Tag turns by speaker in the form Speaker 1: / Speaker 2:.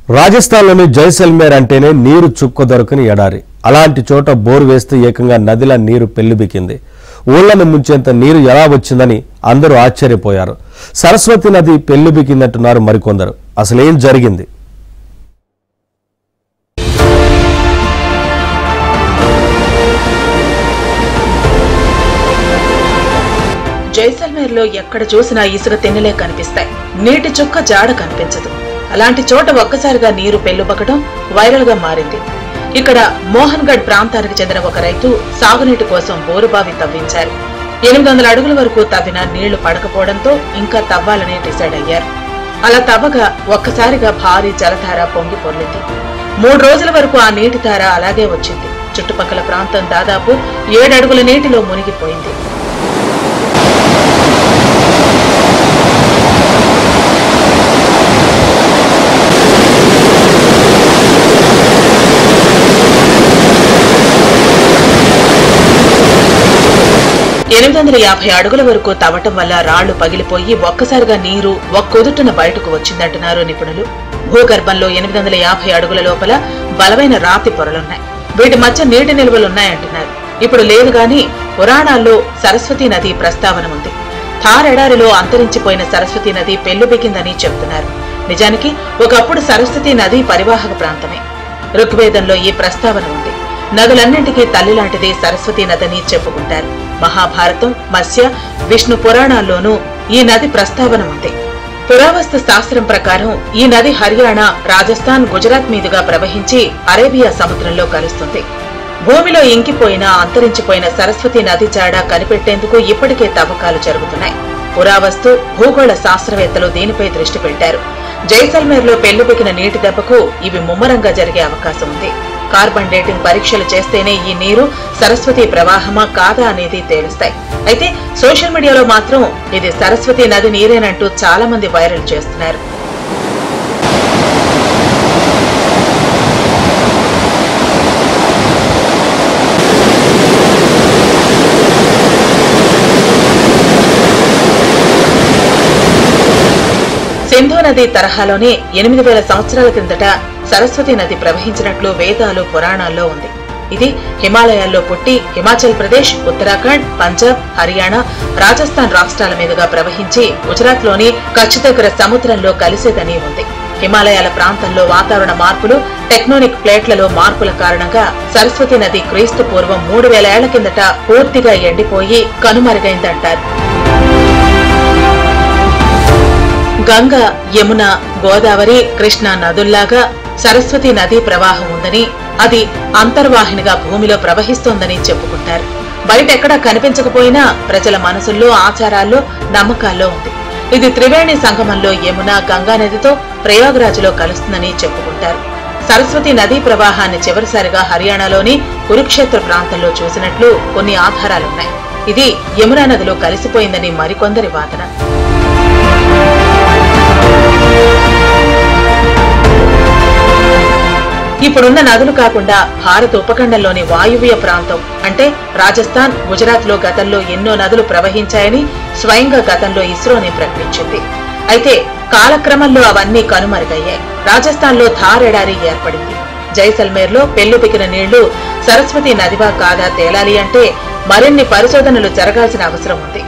Speaker 1: రాజస్థాన్లోని జైసల్మేర్ అంటేనే నీరు చుక్క దొరకని ఎడారి. అలాంటి చోట బోర్ వేస్తే ఏకంగా నదిలా నీరు పెళ్లిబికింది. ఊళ్లను ముంచేంత నీరు ఎలా వచ్చిందని అందరూ ఆశ్చర్యపోయారు. సరస్వతి నది పెళ్లిబికిందంటున్నారు మరికొందరు. అసలేం జరిగింది?
Speaker 2: జైసల్మేర్ లో ఎక్కడ చూసినా ఇసుక తెన్నెలే కనిపిస్తాయి. నీటి చుక్క జాడ కనిపించదు. అలాంటి చోట ఒక్కసారిగా నీరు పెళ్లుబకడం వైరల్ గా మారింది. ఇక్కడ మోహన్ గఢ్ ప్రాంతానికి చెందిన ఒక రైతు సాగునీటి కోసం బోరుబావి తవ్వించారు. 800 అడుగుల వరకు తవ్వినా నీళ్లు పడకపోవడంతో ఇంకా తవ్వాలని డిసైడ్ అయ్యారు. అలా తవ్వగా ఒక్కసారిగా భారీ జలధార పొంగి పొర్లింది. 3 రోజుల వరకు ఆ నీటి ధార అలాగే వచ్చింది. చుట్టుపక్కల ప్రాంతం దాదాపు 7 అడుగుల నీటిలో మునిగిపోయింది. $850 అడుగుల వరకు తవ్వటం వల్ల రాళ్లు పగిలిపోయి ఒక్కసారిగా నీరు ఒక్కొదుటున బయటకు వచ్చిందంటున్నారు నిపుణులు. భూగర్భంలో 850 అడుగుల లోపల బలమైన రాతి పొరలున్నాయి. వీటి మధ్య నీటి నిల్వలున్నాయంటున్నారు. ఇప్పుడు లేదు గాని పురాణాల్లో సరస్వతీ నది ప్రస్తావన ఉంది. థార్ ఎడారిలో అంతరించిపోయిన సరస్వతీ నది పెళ్లిబికిందని చెబుతున్నారు. నిజానికి ఒకప్పుడు సరస్వతీ నది పరివాహక ప్రాంతమే. ఋగ్వేదంలో ఈ ప్రస్తావన ఉంది. నదులన్నింటికీ తల్లి లాంటిది సరస్వతీ నదిని చెప్పుకుంటారు. మహాభారతం, మత్స్య, విష్ణు పురాణాల్లోనూ ఈ నది ప్రస్తావన ఉంది. పురావస్తు శాస్త్రం ప్రకారం ఈ నది హర్యానా, రాజస్థాన్, గుజరాత్ మీదుగా ప్రవహించి అరేబియా సముద్రంలో కలుస్తుంది. భూమిలో ఇంకిపోయిన, అంతరించిపోయిన సరస్వతీ నది జాడ కనిపెట్టేందుకు ఇప్పటికే తవ్వకాలు జరుగుతున్నాయి. పురావస్తు, భూగోళ శాస్త్రవేత్తలు దీనిపై దృష్టి పెట్టారు. జైసల్మేర్ లో పెళ్లిబికిన నీటి దెబ్బకు ఇవి ముమ్మరంగా జరిగే అవకాశం ఉంది. కార్బన్ డేటింగ్ పరీక్షలు చేస్తేనే ఈ నీరు సరస్వతి ప్రవాహమా కాదా అనేది తేలుస్తాయి. అయితే సోషల్ మీడియాలో మాత్రం ఇది సరస్వతి నది నీరేనంటూ చాలా మంది వైరల్ చేస్తున్నారు. సింధు నది తరహాలోనే 8000 సంవత్సరాల కిందట సరస్వతి నది ప్రవహించినట్లు వేదాలు, పురాణాల్లో ఉంది. ఇది హిమాలయాల్లో పుట్టి హిమాచల్ ప్రదేశ్, ఉత్తరాఖండ్, పంజాబ్, హర్యానా, రాజస్థాన్ రాష్ట్రాల మీదుగా ప్రవహించి గుజరాత్ లోని కచ్ దగ్గర సముద్రంలో కలిసేదని ఉంది. హిమాలయాల ప్రాంతంలో వాతావరణ మార్పులు, టెక్టోనిక్ ప్లేట్లలో మార్పుల కారణంగా సరస్వతి నది క్రీస్తు పూర్వం 3000 ఏళ్ల కిందట పూర్తిగా ఎండిపోయి కనుమరుగైందంటారు. గంగ, యమున, గోదావరి, కృష్ణా నదుల్లాగా సరస్వతి నదీ ప్రవాహం ఉందని, అది అంతర్వాహినిగా భూమిలో ప్రవహిస్తోందని చెప్పుకుంటారు. బయటెక్కడా కనిపించకపోయినా ప్రజల మనసుల్లో, ఆచారాల్లో, నమ్మకాల్లో ఉంది. ఇది త్రివేణి సంగమంలో యమున, గంగా నదితో ప్రయాగ్రాజ్లో కలుస్తుందని చెప్పుకుంటారు. సరస్వతి నదీ ప్రవాహాన్ని చివరిసారిగా హర్యానాలోని కురుక్షేత్ర ప్రాంతంలో చూసినట్లు కొన్ని ఆధారాలున్నాయి. ఇది యమునా నదిలో కలిసిపోయిందని మరికొందరి వాదన. ఇప్పుడున్న నదులు కాకుండా భారత ఉపఖండంలోని వాయువ్య ప్రాంతం అంటే రాజస్థాన్, గుజరాత్ లో గతంలో ఎన్నో నదులు ప్రవహించాయని స్వయంగా గతంలో ఇస్రోనే ప్రకటించింది. అయితే కాలక్రమంలో అవన్నీ కనుమరుగయ్యాయి. రాజస్థాన్ లో థార్ ఎడారి ఏర్పడింది. జైసల్మేర్ లో పెళ్లిబికిన నీళ్లు సరస్వతి నదివా కాదా తేలాలి అంటే మరిన్ని పరిశోధనలు జరగాల్సిన అవసరం ఉంది.